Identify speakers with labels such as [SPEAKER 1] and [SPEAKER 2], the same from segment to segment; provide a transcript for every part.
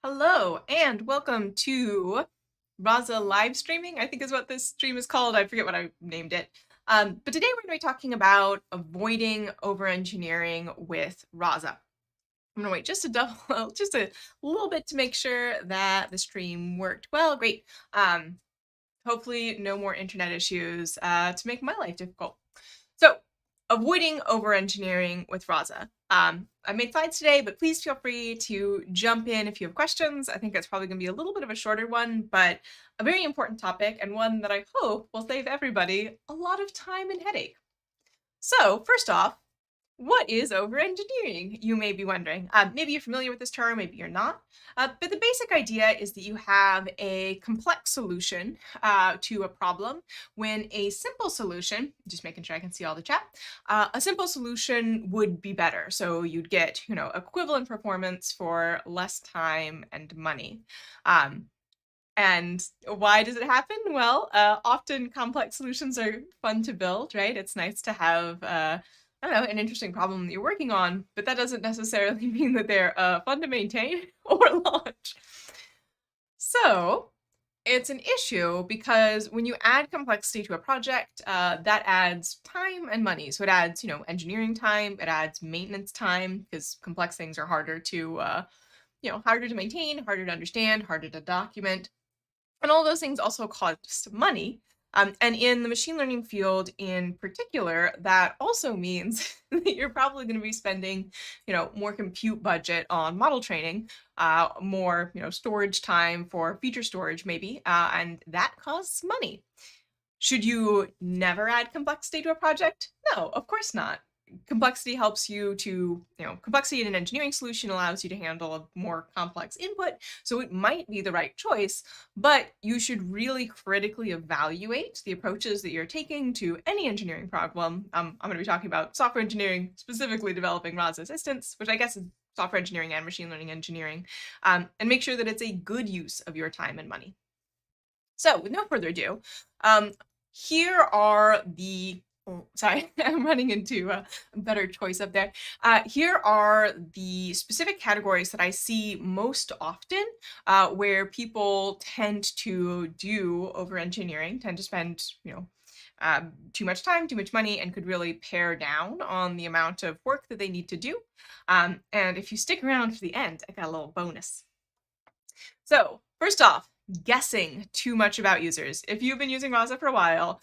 [SPEAKER 1] Hello and welcome to Rasa Livestreaming, I think is what this stream is called. I forget what I named it. But today we're going to be talking about avoiding over-engineering with Rasa. I'm gonna wait just just a little bit to make sure that the stream worked well. Great. Hopefully no more internet issues to make my life difficult. So, avoiding over-engineering with Rasa. I made slides today, but please feel free to jump in if you have questions. I think that's probably going to be a little bit of a shorter one, but a very important topic and one that I hope will save everybody a lot of time and headache. So, first off, what is over-engineering, you may be wondering. Maybe you're familiar with this term, maybe you're not. But the basic idea is that you have a complex solution to a problem when a simple solution, just making sure I can see all the chat, a simple solution would be better. So you'd get, equivalent performance for less time and money. And why does it happen? Well, often complex solutions are fun to build, right? It's nice to have I don't know, an interesting problem that you're working on, but that doesn't necessarily mean that they're fun to maintain or launch. So it's an issue because when you add complexity to a project, that adds time and money. So it adds, engineering time, it adds maintenance time because complex things are harder to, harder to maintain, harder to understand, harder to document. And all those things also cost money. And in the machine learning field in particular, that also means that you're probably going to be spending, more compute budget on model training, more, storage time for feature storage maybe, and that costs money. Should you never add complexity to a project? No, of course not. Complexity helps you to, complexity in an engineering solution allows you to handle a more complex input, so it might be the right choice, but you should really critically evaluate the approaches that you're taking to any engineering problem. I'm going to be talking about software engineering, specifically developing Rasa assistants, which I guess is software engineering and machine learning engineering, and make sure that it's a good use of your time and money. So with no further ado, here are the sorry, I'm running into a better choice up there. Here are the specific categories that I see most often where people tend to do over-engineering, tend to spend, too much time, too much money, and could really pare down on the amount of work that they need to do. And if you stick around for the end, I got a little bonus. So first off, guessing too much about users. If you've been using Rasa for a while,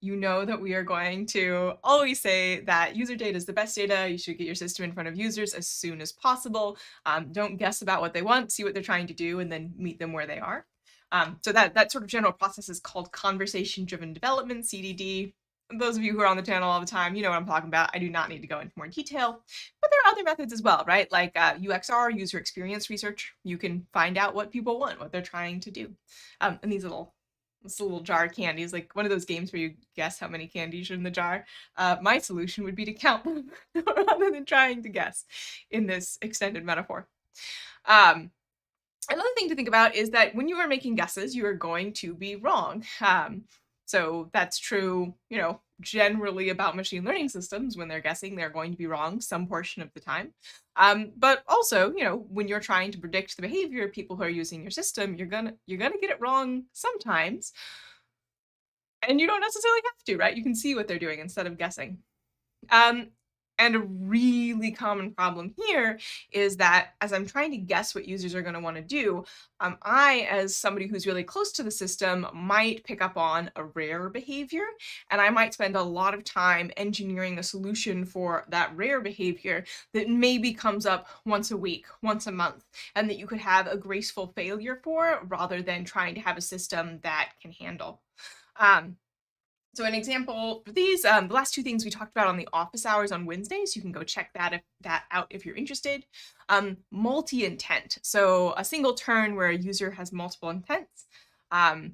[SPEAKER 1] you know that we are going to always say that user data is the best data. You should get your system in front of users as soon as possible. Don't guess about what they want, see what they're trying to do, and then meet them where they are. So that sort of general process is called conversation-driven development, CDD. Those of you who are on the channel all the time, you know what I'm talking about. I do not need to go into more detail, but there are other methods as well, right? Like UXR, user experience research. You can find out what people want, what they're trying to do. And this little jar of candy is like one of those games where you guess how many candies are in the jar. My solution would be to count them rather than trying to guess in this extended metaphor. Another thing to think about is that when you are making guesses, you are going to be wrong. So that's true, generally about machine learning systems. When they're guessing, they're going to be wrong some portion of the time. But also, when you're trying to predict the behavior of people who are using your system, you're gonna get it wrong sometimes. And you don't necessarily have to, right? You can see what they're doing instead of guessing. And a really common problem here is that as I'm trying to guess what users are going to want to do, I, as somebody who's really close to the system, might pick up on a rare behavior, and I might spend a lot of time engineering a solution for that rare behavior that maybe comes up once a week, once a month, and that you could have a graceful failure for rather than trying to have a system that can handle. So an example for these, the last two things we talked about on the office hours on Wednesdays, you can go check that out if you're interested. Multi-intent, so a single turn where a user has multiple intents. I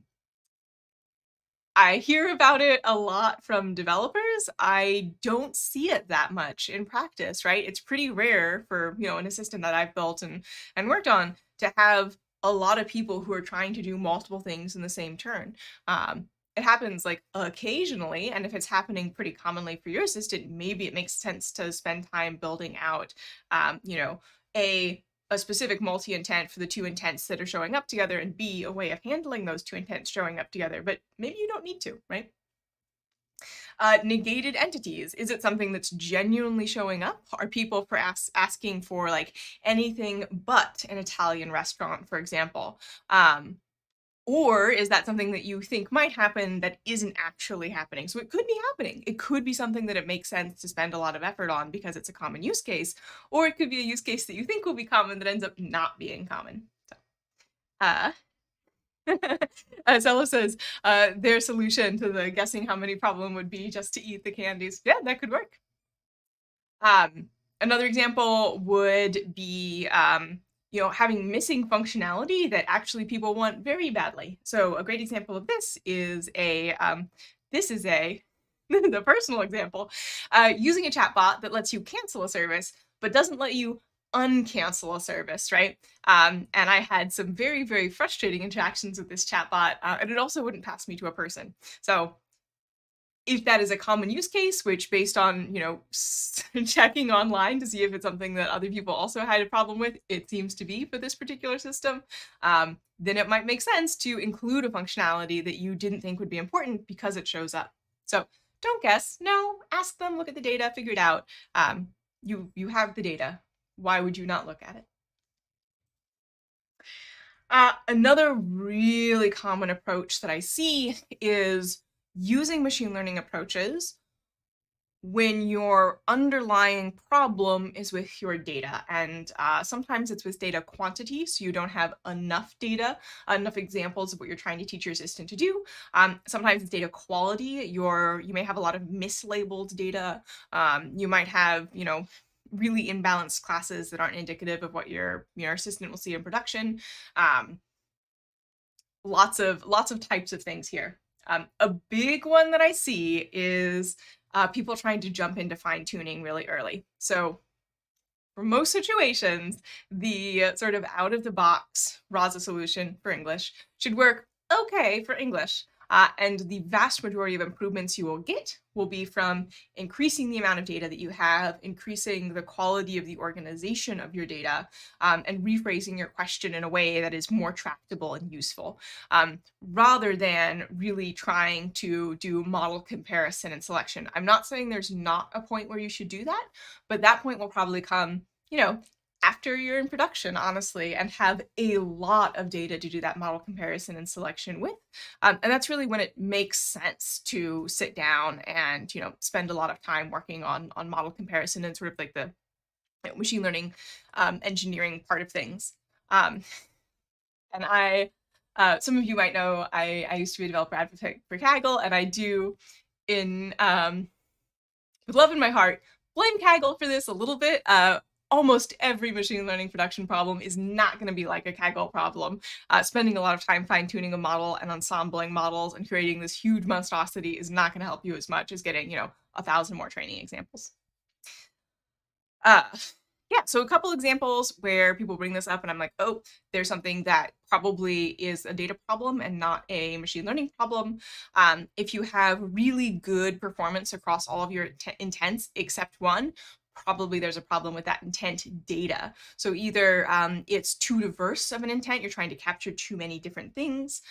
[SPEAKER 1] hear about it a lot from developers. I don't see it that much in practice, right? It's pretty rare for, an assistant that I've built and worked on to have a lot of people who are trying to do multiple things in the same turn. It happens like occasionally, and if it's happening pretty commonly for your assistant, maybe it makes sense to spend time building out, a a specific multi-intent for the two intents that are showing up together, and B, a way of handling those two intents showing up together, but maybe you don't need to, right? Negated entities. Is it something that's genuinely showing up? Are people asking for like anything but an Italian restaurant, for example? Or is that something that you think might happen that isn't actually happening? So it could be happening. It could be something that it makes sense to spend a lot of effort on because it's a common use case, or it could be a use case that you think will be common that ends up not being common. So, uh, Zella says their solution to the guessing how many problem would be just to eat the candies. Yeah, that could work. Another example would be having missing functionality that actually people want very badly. So a great example of this is the personal example, using a chatbot that lets you cancel a service, but doesn't let you uncancel a service, right? And I had some very, very frustrating interactions with this chatbot, and it also wouldn't pass me to a person. So if that is a common use case, which based on, checking online to see if it's something that other people also had a problem with, it seems to be for this particular system, then it might make sense to include a functionality that you didn't think would be important because it shows up. So don't guess, no, ask them, look at the data, figure it out. You have the data. Why would you not look at it? Another really common approach that I see is using machine learning approaches when your underlying problem is with your data. And sometimes it's with data quantity, so you don't have enough data, enough examples of what you're trying to teach your assistant to do. Sometimes it's data quality. You may have a lot of mislabeled data. You might have, really imbalanced classes that aren't indicative of what your assistant will see in production. Lots of types of things here. A big one that I see is people trying to jump into fine tuning really early. So for most situations, the sort of out of the box Rasa solution for English should work okay for English. And the vast majority of improvements you will get will be from increasing the amount of data that you have, increasing the quality of the organization of your data, and rephrasing your question in a way that is more tractable and useful, rather than really trying to do model comparison and selection. I'm not saying there's not a point where you should do that, but that point will probably come, after you're in production, honestly, and have a lot of data to do that model comparison and selection with. And that's really when it makes sense to sit down and, spend a lot of time working on model comparison and sort of like the machine learning engineering part of things. And some of you might know, I used to be a developer advocate for Kaggle, and I do, with love in my heart, blame Kaggle for this a little bit. Almost every machine learning production problem is not going to be like a Kaggle problem. Spending a lot of time fine-tuning a model and ensembling models and creating this huge monstrosity is not going to help you as much as getting, 1,000 more training examples. Yeah, so a couple examples where people bring this up and I'm like, oh, there's something that probably is a data problem and not a machine learning problem. If you have really good performance across all of your intents except one, probably there's a problem with that intent data. So either it's too diverse of an intent, you're trying to capture too many different things,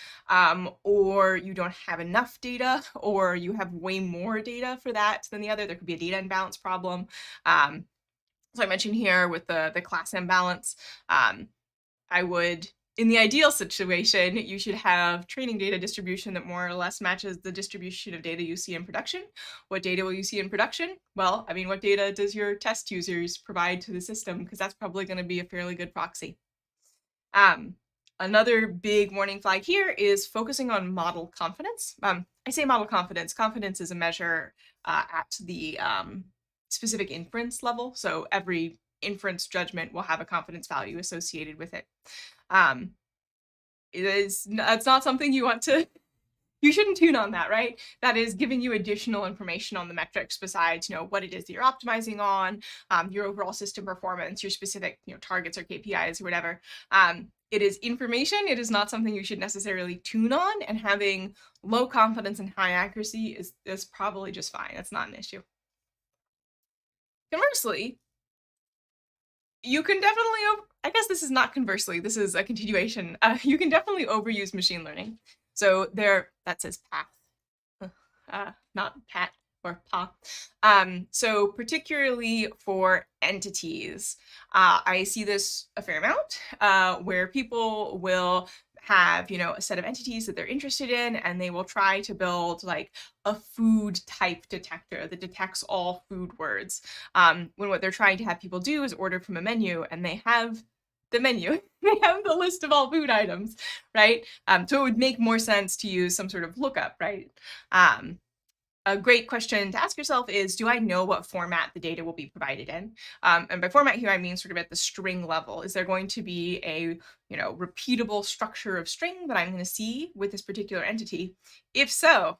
[SPEAKER 1] or you don't have enough data, or you have way more data for that than the other. There could be a data imbalance problem. So I mentioned here with the class imbalance, I would, in the ideal situation, you should have training data distribution that more or less matches the distribution of data you see in production. What data will you see in production? Well, I mean, what data does your test users provide to the system? Because that's probably going to be a fairly good proxy. Another big warning flag here is focusing on model confidence. I say model confidence. Confidence is a measure at the specific inference level. So every inference judgment will have a confidence value associated with it. It's not something you shouldn't tune on that, right? That is giving you additional information on the metrics besides, what it is that you're optimizing on, your overall system performance, your specific, targets or KPIs or whatever. It is information. It is not something you should necessarily tune on, and having low confidence and high accuracy is probably just fine. That's not an issue. Conversely, you can definitely, I guess this is not conversely, this is a continuation. You can definitely overuse machine learning. So there, that says path, not pat or pa. So particularly for entities, I see this a fair amount, where people will have, a set of entities that they're interested in, and they will try to build like a food type detector that detects all food words. When what they're trying to have people do is order from a menu, and they have the menu, they have the list of all food items, right? So it would make more sense to use some sort of lookup, right? A great question to ask yourself is, do I know what format the data will be provided in? And by format here, I mean sort of at the string level. Is there going to be a, repeatable structure of string that I'm going to see with this particular entity? If so,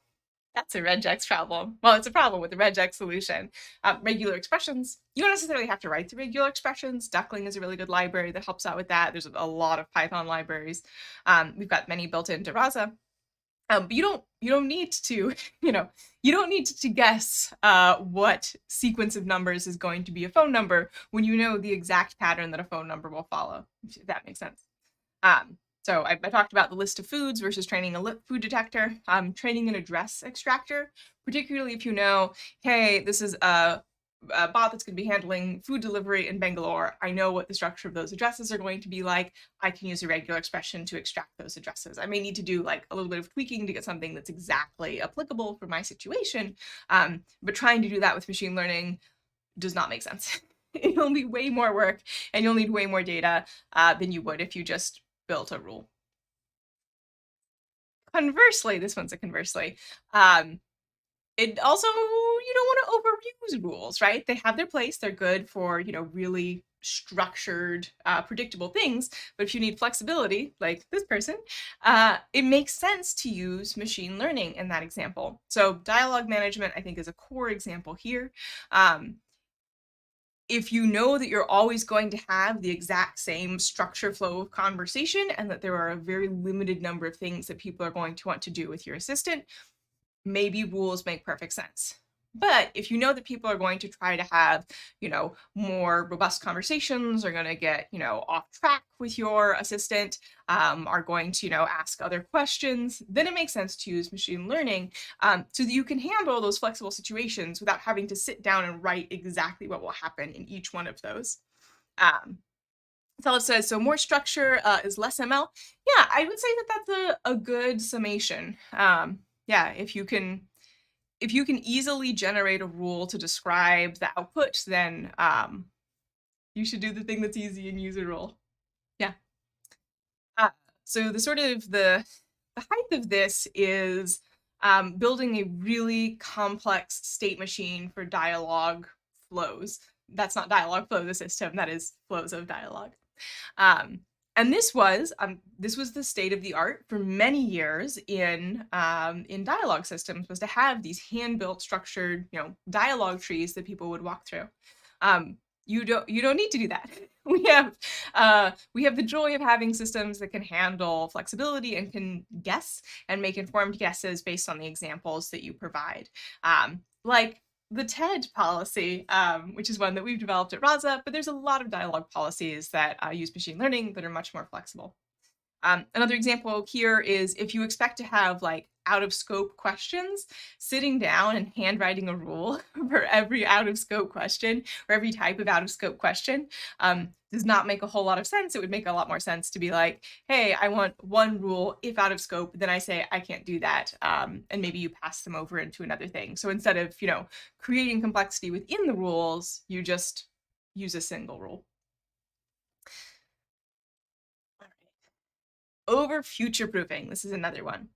[SPEAKER 1] that's a regex problem. Well, it's a problem with the regex solution. Regular expressions, you don't necessarily have to write the regular expressions. Duckling is a really good library that helps out with that. There's a lot of Python libraries. We've got many built into Rasa. But you don't need to, you don't need to guess what sequence of numbers is going to be a phone number when you know the exact pattern that a phone number will follow, if that makes sense. So I talked about the list of foods versus training a food detector, training an address extractor, particularly if you know, hey, this is a bot that's going to be handling food delivery in Bangalore. I know what the structure of those addresses are going to be like. I can use a regular expression to extract those addresses. I may need to do like a little bit of tweaking to get something that's exactly applicable for my situation. But trying to do that with machine learning does not make sense. It'll be way more work, and you'll need way more data than you would if you just built a rule. Conversely, this one's a conversely. It also, you don't want to overuse rules, right? They have their place. They're good for, really structured, predictable things. But if you need flexibility, like this person, it makes sense to use machine learning in that example. So dialogue management, I think, is a core example here. If you know that you're always going to have the exact same structure flow of conversation, and that there are a very limited number of things that people are going to want to do with your assistant, maybe rules make perfect sense. But if you know that people are going to try to have, more robust conversations, are going to get, off track with your assistant, are going to, ask other questions, then it makes sense to use machine learning so that you can handle those flexible situations without having to sit down and write exactly what will happen in each one of those. It says, so more structure is less ML. Yeah, I would say that that's a good summation. Yeah, if you can easily generate a rule to describe the output, then you should do the thing that's easy and use a rule. Yeah. So the sort of the height of this is building a really complex state machine for dialogue flows. That's not dialogue flow of the system, that is flows of dialogue. And this was the state of the art for many years in dialogue systems, was to have these hand-built, structured, dialogue trees that people would walk through. You don't need to do that. We have the joy of having systems that can handle flexibility and can guess and make informed guesses based on the examples that you provide. Like the TED policy, which is one that we've developed at Rasa, but there's a lot of dialogue policies that use machine learning that are much more flexible. Another example here is if you expect to have like out of scope questions, sitting down and handwriting a rule for every out of scope question or every type of out of scope question does not make a whole lot of sense. It would make a lot more sense to be like, hey, I want one rule if out of scope, then I say I can't do that. And maybe you pass them over into another thing. So instead of, creating complexity within the rules, you just use a single rule. Over future-proofing, this is another one.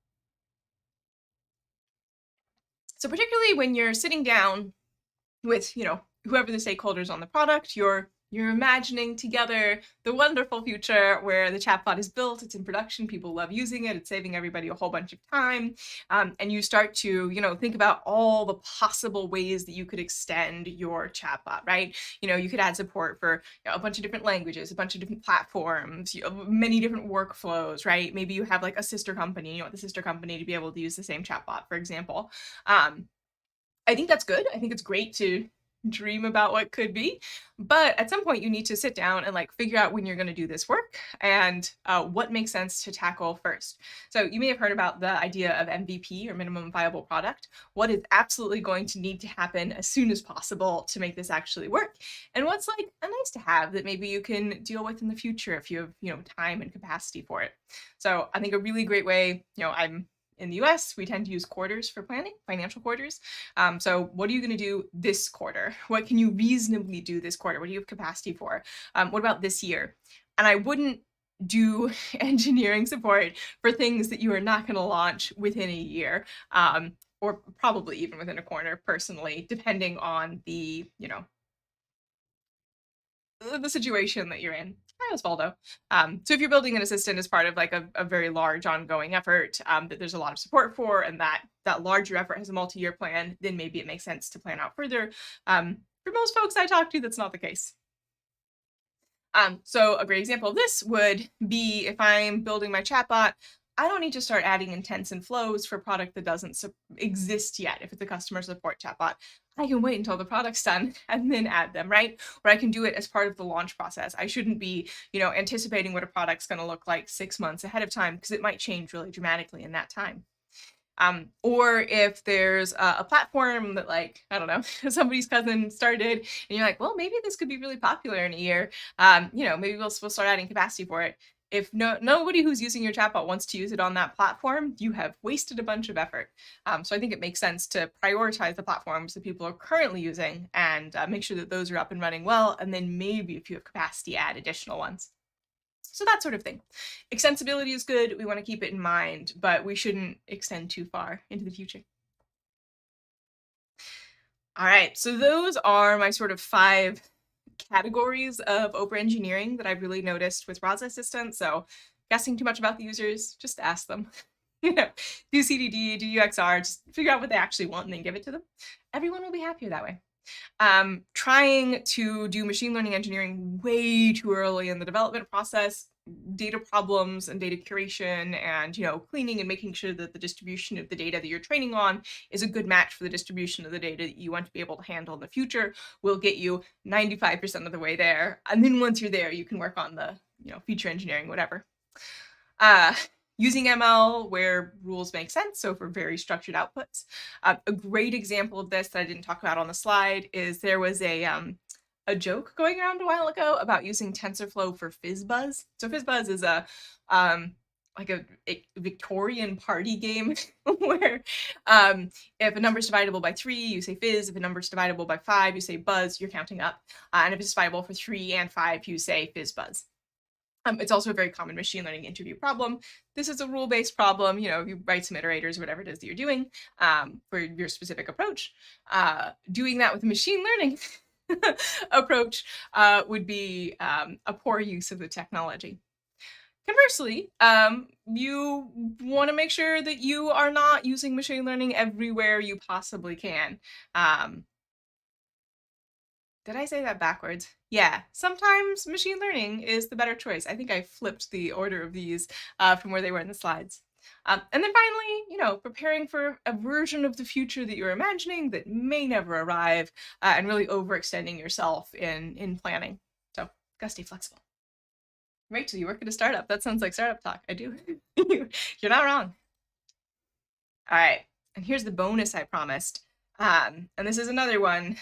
[SPEAKER 1] So particularly when you're sitting down with, whoever the stakeholders on the product, you're imagining together the wonderful future where the chatbot is built, it's in production, people love using it, it's saving everybody a whole bunch of time, and you start to, think about all the possible ways that you could extend your chatbot, right? You could add support for a bunch of different languages, a bunch of different platforms, many different workflows, right? Maybe you have like a sister company, you want the sister company to be able to use the same chatbot, for example. I think that's good. I think it's great to dream about what could be. But at some point, you need to sit down and like figure out when you're going to do this work and what makes sense to tackle first. So you may have heard about the idea of MVP, or minimum viable product. What is absolutely going to need to happen as soon as possible to make this actually work, and what's like a nice to have that maybe you can deal with in the future if you have, time and capacity for it. So I think a really great way, I'm in the US, we tend to use quarters for planning, financial quarters. So what are you going to do this quarter? What can you reasonably do this quarter? What do you have capacity for? What about this year? And I wouldn't do engineering support for things that you are not going to launch within a year, or probably even within a quarter, personally, depending on the situation that you're in. Hi, Osvaldo. So if you're building an assistant as part of like a very large ongoing effort that there's a lot of support for, and that larger effort has a multi-year plan, then maybe it makes sense to plan out further. For most folks I talk to, that's not the case. So a great example of this would be if I'm building my chatbot, I don't need to start adding intents and flows for a product that doesn't exist yet. If it's a customer support chatbot, I can wait until the product's done and then add them, right? Or I can do it as part of the launch process. I shouldn't be, anticipating what a product's going to look like 6 months ahead of time, because it might change really dramatically in that time. Or if there's a platform that, like, I don't know, somebody's cousin started and you're like, well, maybe this could be really popular in a year. Maybe we'll start adding capacity for it. If nobody who's using your chatbot wants to use it on that platform, you have wasted a bunch of effort. So I think it makes sense to prioritize the platforms that people are currently using and make sure that those are up and running well. And then maybe if you have capacity, add additional ones. So that sort of thing. Extensibility is good. We want to keep it in mind, but we shouldn't extend too far into the future. All right, so those are my sort of 5 categories of overengineering that I've really noticed with Rasa Assistant. So guessing too much about the users, just ask them. Do CDD, do UXR, just figure out what they actually want and then give it to them. Everyone will be happier that way. Trying to do machine learning engineering way too early in the development process, data problems and data curation and cleaning and making sure that the distribution of the data that you're training on is a good match for the distribution of the data that you want to be able to handle in the future will get you 95% of the way there. And then once you're there, you can work on the feature engineering, whatever. Using ML where rules make sense, so for very structured outputs. A great example of this that I didn't talk about on the slide is there was a joke going around a while ago about using TensorFlow for FizzBuzz. So FizzBuzz is like a Victorian party game where if a number is divisible by 3, you say fizz. If a number is divisible by 5, you say buzz. You're counting up. And if it's divisible for 3 and 5, you say FizzBuzz. It's also a very common machine learning interview problem. This is a rule-based problem. You write some iterators or whatever it is that you're doing for your specific approach. Doing that with a machine learning approach would be a poor use of the technology. Conversely, you want to make sure that you are not using machine learning everywhere you possibly can. Did I say that backwards? Yeah, sometimes machine learning is the better choice. I think I flipped the order of these from where they were in the slides. And then finally, preparing for a version of the future that you're imagining that may never arrive, and really overextending yourself in planning. So, gotta stay flexible. Rachel, you work at a startup. That sounds like startup talk. I do. You're not wrong. All right, and here's the bonus I promised. And this is another one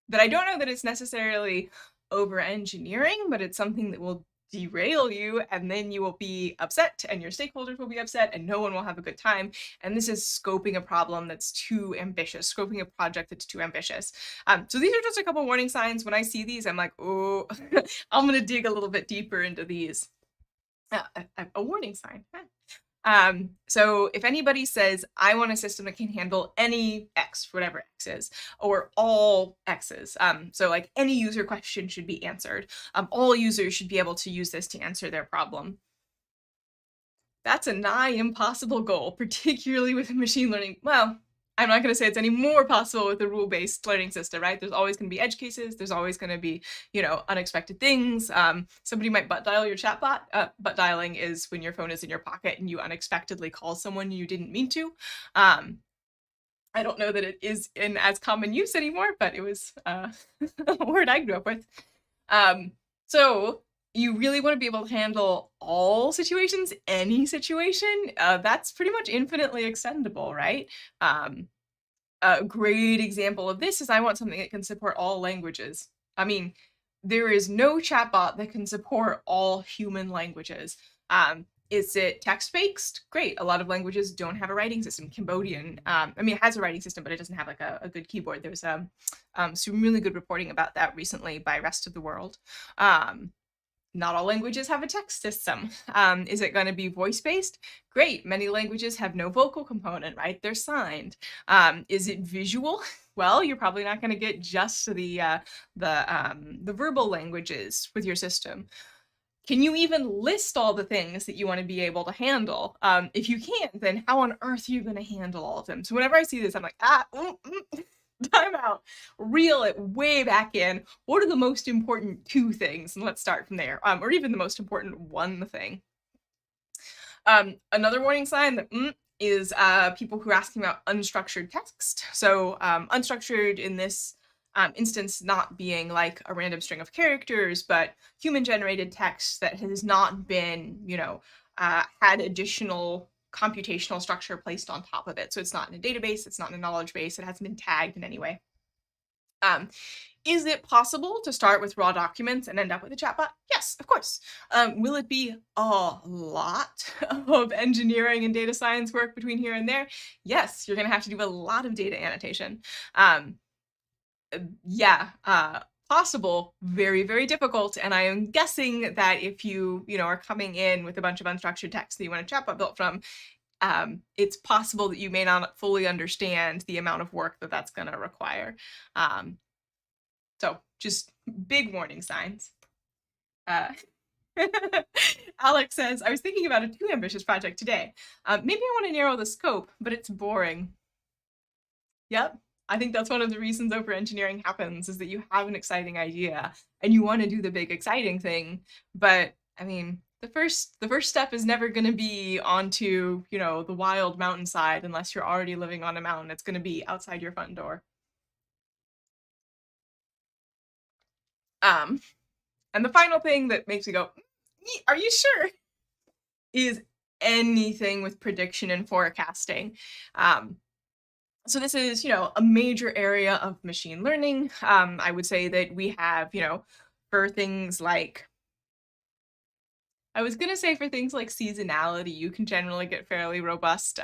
[SPEAKER 1] that I don't know that it's necessarily over-engineering, but it's something that will derail you, and then you will be upset, and your stakeholders will be upset, and no one will have a good time. And this is scoping a problem that's too ambitious, scoping a project that's too ambitious. So these are just a couple warning signs. When I see these, I'm like, oh, I'm going to dig a little bit deeper into these. A warning sign. So if anybody says, I want a system that can handle any X, whatever X is, or all X's, so like any user question should be answered. All users should be able to use this to answer their problem. That's a nigh impossible goal, particularly with machine learning. Well, I'm not going to say it's any more possible with a rule-based learning system, right? There's always going to be edge cases. There's always going to be, unexpected things. Somebody might butt dial your chatbot. Butt dialing is when your phone is in your pocket and you unexpectedly call someone you didn't mean to. I don't know that it is in as common use anymore, but it was a word I grew up with. So you really want to be able to handle all situations, any situation. That's pretty much infinitely extendable, right? A great example of this is I want something that can support all languages. I mean, there is no chatbot that can support all human languages. Is it text-based? Great. A lot of languages don't have a writing system. Cambodian, I mean, it has a writing system, but it doesn't have like a good keyboard. There's some really good reporting about that recently by Rest of the World. Not all languages have a text system. Is it going to be voice-based? Great. Many languages have no vocal component, right? They're signed. Is it visual? Well, you're probably not going to get just the verbal languages with your system. Can you even list all the things that you want to be able to handle? If you can't, then how on earth are you going to handle all of them? So whenever I see this, I'm like, time out, reel it way back in. What are the most important 2 things? And let's start from there, or even the most important 1 thing. Another warning sign that is people who are asking about unstructured text. So unstructured in this instance not being like a random string of characters, but human-generated text that has not been, had additional computational structure placed on top of it. So it's not in a database, it's not in a knowledge base, it hasn't been tagged in any way. Is it possible to start with raw documents and end up with a chatbot? Yes, of course. Will it be a lot of engineering and data science work between here and there? Yes, you're going to have to do a lot of data annotation. Possible, very, very difficult. And I am guessing that if you, are coming in with a bunch of unstructured text that you want a chatbot built from, it's possible that you may not fully understand the amount of work that that's going to require. So just big warning signs. Alex says, I was thinking about a too ambitious project today. Maybe I want to narrow the scope, but it's boring. Yep. I think that's one of the reasons overengineering happens, is that you have an exciting idea and you want to do the big exciting thing. But I mean, the first step is never going to be onto, the wild mountainside unless you're already living on a mountain. It's going to be outside your front door. And the final thing that makes me go, are you sure? Is anything with prediction and forecasting. So this is, a major area of machine learning. I would say that we have, for things like, I was going to say for things like seasonality, you can generally get fairly robust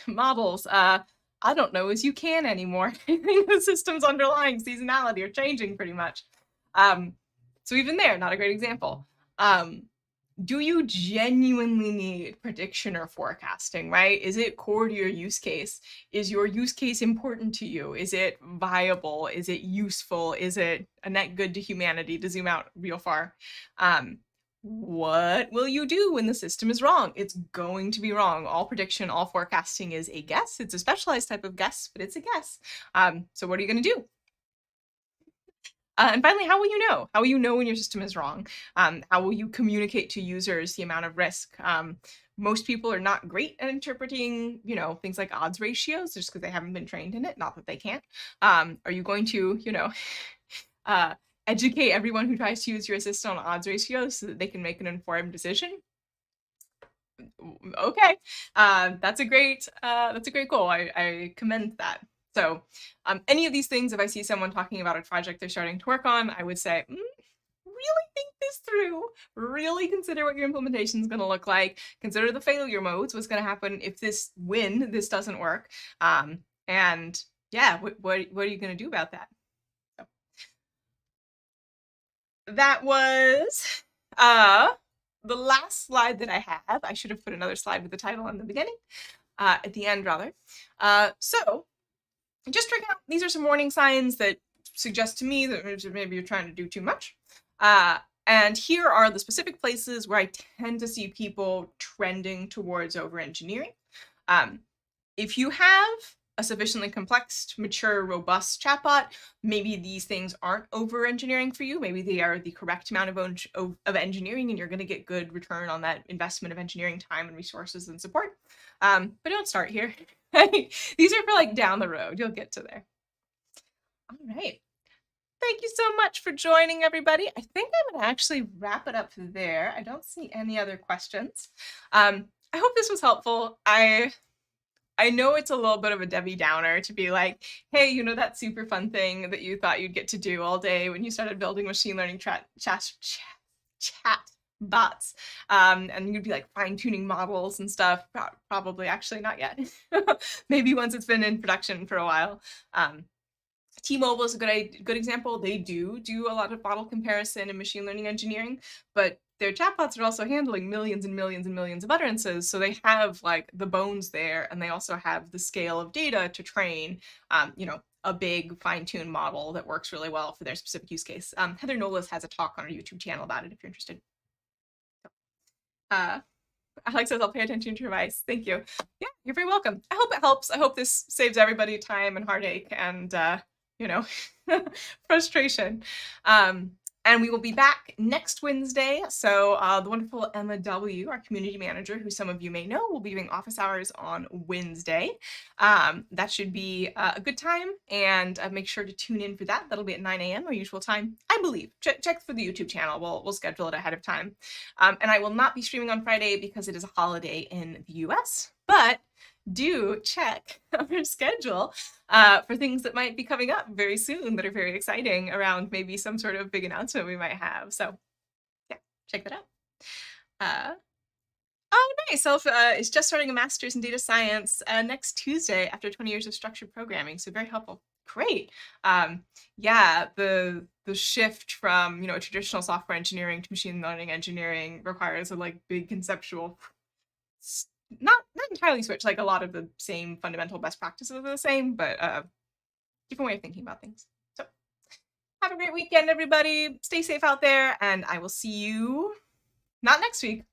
[SPEAKER 1] models. I don't know as you can anymore. The system's underlying seasonality are changing pretty much. So even there, not a great example. Do you genuinely need prediction or forecasting, right? Is it core to your use case? Is your use case important to you? Is it viable? Is it useful? Is it a net good to humanity, to zoom out real far? What will you do when the system is wrong? It's going to be wrong. All prediction, all forecasting is a guess. It's a specialized type of guess, but it's a guess. So what are you going to do? And finally, how will you know? How will you know when your system is wrong? How will you communicate to users the amount of risk? Most people are not great at interpreting, things like odds ratios just because they haven't been trained in it. Not that they can't. Are you going to, educate everyone who tries to use your assistant on odds ratios so that they can make an informed decision? Okay, that's a great goal. I commend that. So any of these things, if I see someone talking about a project they're starting to work on, I would say, really think this through, really consider what your implementation is going to look like, consider the failure modes, what's going to happen if this doesn't work, and yeah, what are you going to do about that? So, that was the last slide that I have. I should have put another slide with the title in the beginning, at the end rather. So just check out, these are some warning signs that suggest to me that maybe you're trying to do too much. And here are the specific places where I tend to see people trending towards overengineering. If you have a sufficiently complex, mature, robust chatbot, maybe these things aren't overengineering for you. Maybe they are the correct amount of engineering, and you're going to get good return on that investment of engineering time and resources and support. But don't start here. These are for like down the road. You'll get to there. All right. Thank you so much for joining, everybody. I think I'm going to actually wrap it up there. I don't see any other questions. I hope this was helpful. I know it's a little bit of a Debbie Downer to be like, hey, you know that super fun thing that you thought you'd get to do all day when you started building machine learning chat bots, and you'd be like fine-tuning models and stuff. Probably actually not yet. Maybe once it's been in production for a while. T-Mobile is a good example. They do a lot of model comparison and machine learning engineering, but their chatbots are also handling millions and millions and millions of utterances. So they have like the bones there, and they also have the scale of data to train, a big fine-tuned model that works really well for their specific use case. Heather Nolis has a talk on our YouTube channel about it if you're interested. Alex says, I'll pay attention to your advice. Thank you. Yeah, you're very welcome. I hope it helps. I hope this saves everybody time and heartache and, frustration. And we will be back next Wednesday. So the wonderful Emma W., our community manager, who some of you may know, will be doing office hours on Wednesday. That should be a good time, and make sure to tune in for that. That'll be at 9 a.m. our usual time, I believe. Check for the YouTube channel. We'll schedule it ahead of time. And I will not be streaming on Friday because it is a holiday in the US, but do check our schedule for things that might be coming up very soon that are very exciting around maybe some sort of big announcement we might have. So yeah, check that out. Oh, nice. Self is just starting a master's in data science next Tuesday after 20 years of structured programming. So very helpful. Great. Yeah, the shift from traditional software engineering to machine learning engineering requires a like big conceptual not entirely switch, like a lot of the same fundamental best practices are the same, but different way of thinking about things. So have a great weekend, everybody. Stay safe out there, and I will see you not next week,